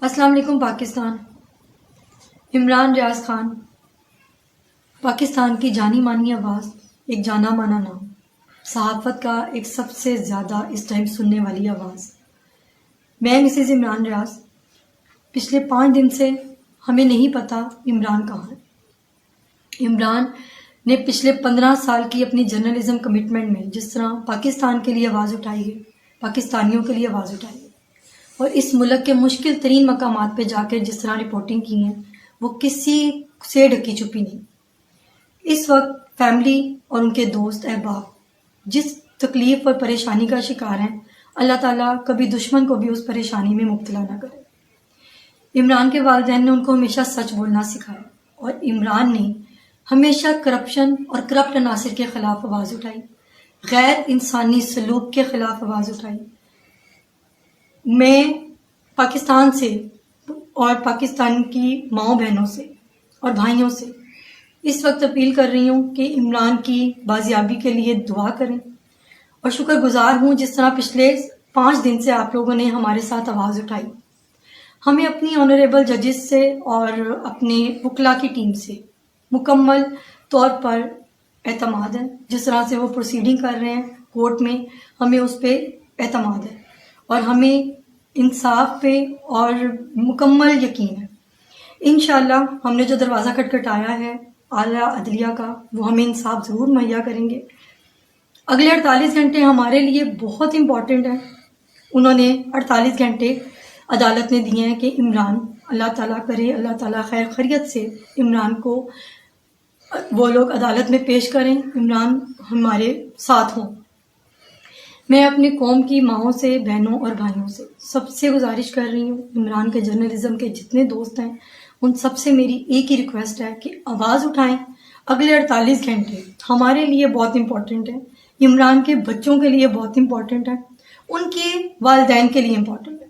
السلام علیکم پاکستان۔ عمران ریاض خان پاکستان کی جانی مانی آواز، ایک جانا مانا نام، صحافت کا ایک سب سے زیادہ اس ٹائم سننے والی آواز۔ میں مسز عمران ریاض، پچھلے 5 دن سے ہمیں نہیں پتا عمران کہاں ہے۔ عمران نے پچھلے 15 سال کی اپنی جرنلزم کمٹمنٹ میں جس طرح پاکستان کے لیے آواز اٹھائی ہے، پاکستانیوں کے لیے آواز اٹھائی ہے، اور اس ملک کے مشکل ترین مقامات پہ جا کے جس طرح رپورٹنگ کی ہیں، وہ کسی سے ڈھکی چھپی نہیں۔ اس وقت فیملی اور ان کے دوست احباب جس تکلیف اور پریشانی کا شکار ہیں، اللہ تعالیٰ کبھی دشمن کو بھی اس پریشانی میں مبتلا نہ کرے۔ عمران کے والدین نے ان کو ہمیشہ سچ بولنا سکھایا، اور عمران نے ہمیشہ کرپشن اور کرپٹ عناصر کے خلاف آواز اٹھائی، غیر انسانی سلوک کے خلاف آواز اٹھائی۔ میں پاکستان سے اور پاکستان کی ماؤں بہنوں سے اور بھائیوں سے اس وقت اپیل کر رہی ہوں کہ عمران کی بازیابی کے لیے دعا کریں، اور شکر گزار ہوں جس طرح پچھلے 5 دن سے آپ لوگوں نے ہمارے ساتھ آواز اٹھائی۔ ہمیں اپنی آنریبل ججز سے اور اپنے وکلا کی ٹیم سے مکمل طور پر اعتماد ہے۔ جس طرح سے وہ پروسیڈنگ کر رہے ہیں کورٹ میں، ہمیں اس پہ اعتماد ہے، اور ہمیں انصاف پہ اور مکمل یقین ہے۔ انشاءاللہ ہم نے جو دروازہ کھٹکھٹایا ہے اعلیٰ عدلیہ کا، وہ ہمیں انصاف ضرور مہیا کریں گے۔ اگلے 48 گھنٹے ہمارے لیے بہت امپورٹنٹ ہیں۔ انہوں نے 48 گھنٹے عدالت نے دیے ہیں کہ عمران، اللہ تعالیٰ کرے، اللہ تعالیٰ خیر خیریت سے عمران کو وہ لوگ عدالت میں پیش کریں، عمران ہمارے ساتھ ہوں۔ میں اپنی قوم کی ماؤں سے، بہنوں اور بھائیوں سے سب سے گزارش کر رہی ہوں، عمران کے جرنلزم کے جتنے دوست ہیں ان سب سے میری ایک ہی ریکویسٹ ہے کہ آواز اٹھائیں۔ اگلے 48 گھنٹے ہمارے لیے بہت امپورٹنٹ ہیں، عمران کے بچوں کے لیے بہت امپورٹنٹ ہے، ان کے والدین کے لیے امپورٹنٹ ہے۔